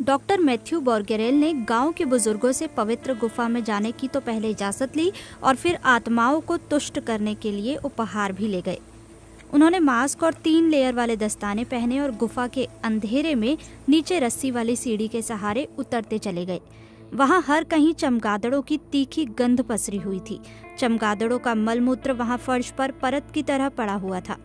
Doctor Matthew बोर्गेरेल ने गांव के बुजुर्गों से पवित्र गुफा में जाने की तो पहले इजाजत ली और फिर आत्माओं को तुष्ट करने के लिए उपहार भी ले गए। उन्होंने मास्क और 3 लेयर वाले दस्ताने पहने और गुफा के अंधेरे में नीचे रस्सी वाली सीढ़ी के सहारे उतरते चले गए। वहां हर कहीं चमगादड़ों की तीखी गंध पसरी हुई थी। चमगादड़ों का मलमूत्र वहां फर्श पर परत की तरह पड़ा हुआ था।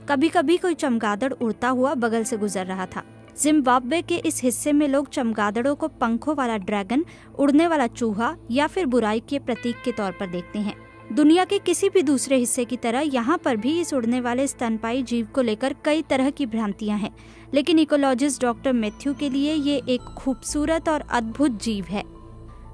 कभी कभी कोई चमगादड़ उड़ता हुआ बगल से गुजर रहा था। जिम्बाब्वे के इस हिस्से में लोग चमगादड़ों को पंखों वाला ड्रैगन, उड़ने वाला चूहा या फिर बुराई के प्रतीक के तौर पर देखते हैं। दुनिया के किसी भी दूसरे हिस्से की तरह यहाँ पर भी इस उड़ने वाले स्तनपायी जीव को लेकर कई तरह की भ्रांतियां हैं, लेकिन इकोलॉजिस्ट डॉक्टर मैथ्यू के लिए ये एक खूबसूरत और अद्भुत जीव है।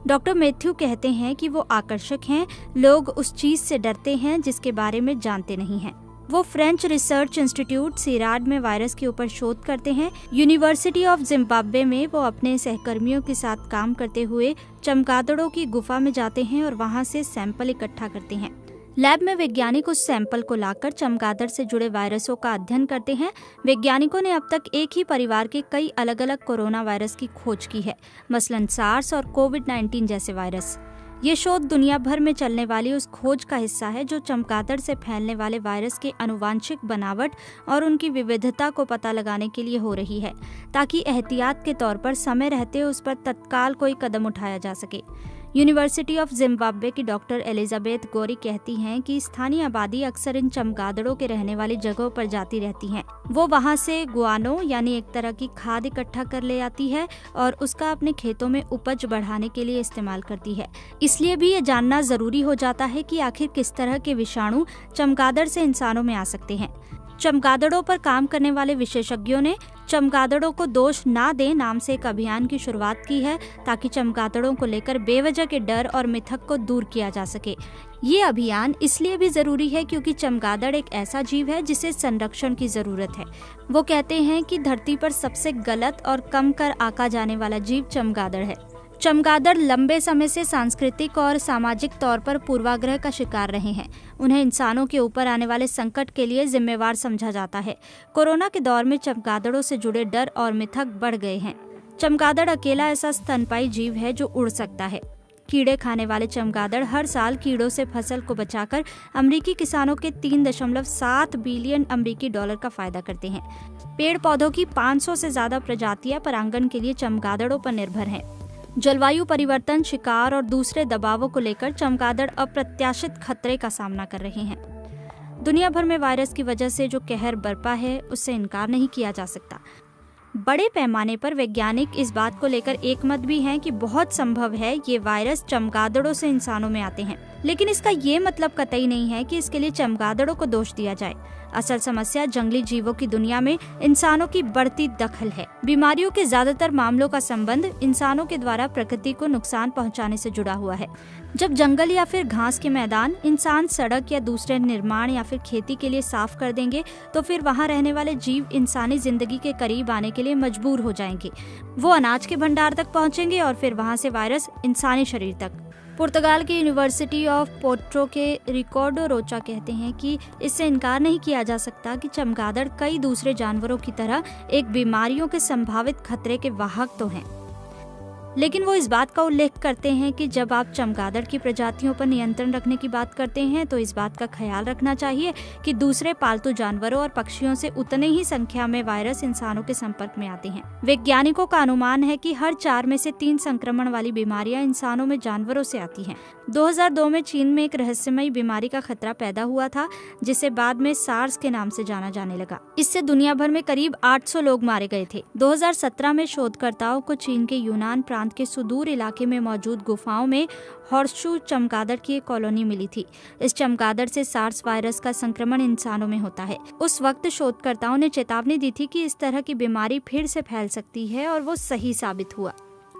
डॉक्टर मैथ्यू कहते हैं कि वो आकर्षक हैं। लोग उस चीज से डरते हैं जिसके बारे में जानते नहीं हैं। वो फ्रेंच रिसर्च इंस्टीट्यूट सीराड में वायरस के ऊपर शोध करते हैं। यूनिवर्सिटी ऑफ जिम्बाब्वे में वो अपने सहकर्मियों के साथ काम करते हुए चमगादड़ों की गुफा में जाते हैं और वहां से सैंपल इकट्ठा करते हैं। लैब में वैज्ञानिक उस सैंपल को लाकर चमगादड़ से जुड़े वायरसों का अध्ययन करते हैं। वैज्ञानिकों ने अब तक एक ही परिवार के कई अलग अलग कोरोना वायरस की खोज की है, मसलन सार्स और कोविड-19 जैसे वायरस। ये शोध दुनिया भर में चलने वाली उस खोज का हिस्सा है जो चमगादड़ से फैलने वाले वायरस के आनुवांशिक बनावट और उनकी विविधता को पता लगाने के लिए हो रही है, ताकि एहतियात के तौर पर समय रहते उस पर तत्काल कोई कदम उठाया जा सके। यूनिवर्सिटी ऑफ जिम्बाब्वे की डॉक्टर एलिजाबेथ गोरी कहती हैं कि स्थानीय आबादी अक्सर इन चमगादड़ों के रहने वाली जगहों पर जाती रहती हैं। वो वहां से गुआनो यानी एक तरह की खाद इकट्ठा कर ले आती है और उसका अपने खेतों में उपज बढ़ाने के लिए इस्तेमाल करती है। इसलिए भी ये जानना जरूरी हो जाता है कि आखिर किस तरह के विषाणु चमगादड़ से इंसानों में आ सकते हैं। चमगादड़ों पर काम करने वाले विशेषज्ञों ने चमगादड़ों को दोष ना दें नाम से एक अभियान की शुरुआत की है, ताकि चमगादड़ों को लेकर बेवजह के डर और मिथक को दूर किया जा सके। ये अभियान इसलिए भी जरूरी है क्योंकि चमगादड़ एक ऐसा जीव है जिसे संरक्षण की जरूरत है। वो कहते हैं कि धरती पर सबसे गलत और कम कर आंका जाने वाला जीव चमगादड़ है। चमगादड़ लंबे समय से सांस्कृतिक और सामाजिक तौर पर पूर्वाग्रह का शिकार रहे हैं। उन्हें इंसानों के ऊपर आने वाले संकट के लिए जिम्मेवार समझा जाता है। कोरोना के दौर में चमगादड़ों से जुड़े डर और मिथक बढ़ गए हैं। चमगादड़ अकेला ऐसा स्तनपायी जीव है जो उड़ सकता है। कीड़े खाने वाले चमगादड़ हर साल कीड़ों से फसल को बचाकर अमेरिकी किसानों के 3.7 बिलियन अमेरिकी डॉलर का फायदा करते हैं। पेड़ पौधों की 500 से ज्यादा प्रजातियां परागण के लिए चमगादड़ों पर निर्भर हैं। जलवायु परिवर्तन, शिकार और दूसरे दबावों को लेकर चमगादड़ अप्रत्याशित खतरे का सामना कर रहे हैं। दुनिया भर में वायरस की वजह से जो कहर बरपा है उससे इनकार नहीं किया जा सकता। बड़े पैमाने पर वैज्ञानिक इस बात को लेकर एकमत भी हैं कि बहुत संभव है ये वायरस चमगादड़ों से इंसानों में आते हैं, लेकिन इसका ये मतलब कतई नहीं है कि इसके लिए चमगादड़ों को दोष दिया जाए। असल समस्या जंगली जीवों की दुनिया में इंसानों की बढ़ती दखल है। बीमारियों के ज्यादातर मामलों का संबंध इंसानों के द्वारा प्रकृति को नुकसान पहुंचाने से जुड़ा हुआ है। जब जंगल या फिर घास के मैदान इंसान सड़क या दूसरे निर्माण या फिर खेती के लिए साफ कर देंगे तो फिर वहां रहने वाले जीव इंसानी जिंदगी के करीब आने के लिए मजबूर हो जाएंगे। वो अनाज के भंडार तक पहुंचेंगे और फिर वहां से वायरस इंसानी शरीर तक। पुर्तगाल की यूनिवर्सिटी ऑफ पोर्टो के रिकॉर्डो रोचा कहते हैं कि इससे इनकार नहीं किया जा सकता कि चमगादड़ कई दूसरे जानवरों की तरह एक बीमारियों के संभावित खतरे के वाहक तो हैं। लेकिन वो इस बात का उल्लेख करते हैं कि जब आप चमगादड़ की प्रजातियों पर नियंत्रण रखने की बात करते हैं तो इस बात का ख्याल रखना चाहिए कि दूसरे पालतू जानवरों और पक्षियों से उतने ही संख्या में वायरस इंसानों के संपर्क में आते हैं। वैज्ञानिकों का अनुमान है कि हर 4 में से 3 संक्रमण वाली बीमारियां इंसानों में जानवरों से आती हैं। 2002 में चीन में एक रहस्यमयी बीमारी का खतरा पैदा हुआ था जिसे बाद में सार्स के नाम से जाना जाने लगा। इससे दुनिया भर में करीब 800 लोग मारे गए थे। 2017 में शोधकर्ताओं को चीन के यूनान प्रांत के सुदूर इलाके में मौजूद गुफाओं में हॉर्सशू चमगादड़ की एक कॉलोनी मिली थी। इस चमगादड़ से सार्स वायरस का संक्रमण इंसानों में होता है। उस वक्त शोधकर्ताओं ने चेतावनी दी थी कि इस तरह की बीमारी फिर से फैल सकती है और वो सही साबित हुआ।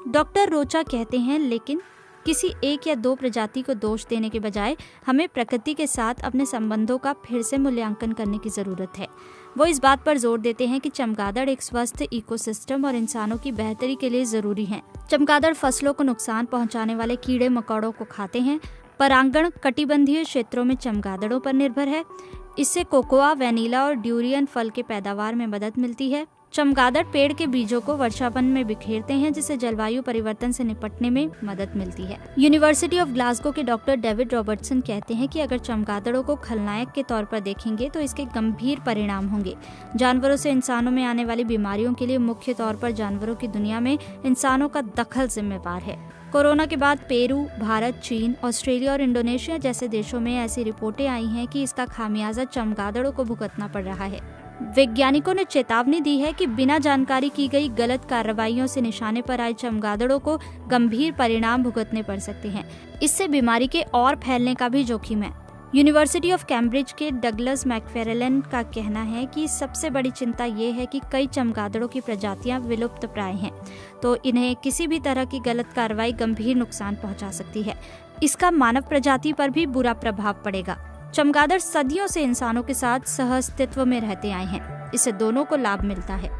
डॉक्टर रोचा कहते हैं, लेकिन किसी एक या 2 प्रजाति को दोष देने के बजाय हमें प्रकृति के साथ अपने संबंधों का फिर से मूल्यांकन करने की जरूरत है। वो इस बात पर जोर देते हैं कि चमगादड़ एक स्वस्थ इकोसिस्टम और इंसानों की बेहतरी के लिए जरूरी हैं। चमगादड़ फसलों को नुकसान पहुंचाने वाले कीड़े मकोड़ों को खाते हैं। परागण कटिबंधीय क्षेत्रों में चमगादड़ों पर निर्भर है। इससे कोकोआ, वेनिला और ड्यूरियन फल के पैदावार में मदद मिलती है। चमगादड़ पेड़ के बीजों को वर्षावन में बिखेरते हैं, जिससे जलवायु परिवर्तन से निपटने में मदद मिलती है। यूनिवर्सिटी ऑफ ग्लासगो के डॉक्टर डेविड रॉबर्टसन कहते हैं कि अगर चमगादड़ों को खलनायक के तौर पर देखेंगे तो इसके गंभीर परिणाम होंगे। जानवरों से इंसानों में आने वाली बीमारियों के लिए मुख्य तौर पर जानवरों की दुनिया में इंसानों का दखल जिम्मेवार है। कोरोना के बाद पेरू, भारत, चीन, ऑस्ट्रेलिया और इंडोनेशिया जैसे देशों में ऐसी रिपोर्टें आई हैं कि इसका खामियाजा चमगादड़ों को भुगतना पड़ रहा है। वैज्ञानिकों ने चेतावनी दी है कि बिना जानकारी की गई गलत कार्रवाइयों से निशाने पर आए चमगादड़ों को गंभीर परिणाम भुगतने पड़ सकते हैं। इससे बीमारी के और फैलने का भी जोखिम है। यूनिवर्सिटी ऑफ कैम्ब्रिज के डगलस मैकफेरलन का कहना है कि सबसे बड़ी चिंता ये है कि कई चमगादड़ों की प्रजातियां विलुप्त प्राय हैं, तो इन्हें किसी भी तरह की गलत कार्रवाई गंभीर नुकसान पहुंचा सकती है। इसका मानव प्रजाति पर भी बुरा प्रभाव पड़ेगा। चमगादड़ सदियों से इंसानों के साथ सहअस्तित्व में रहते आए हैं, इससे दोनों को लाभ मिलता है।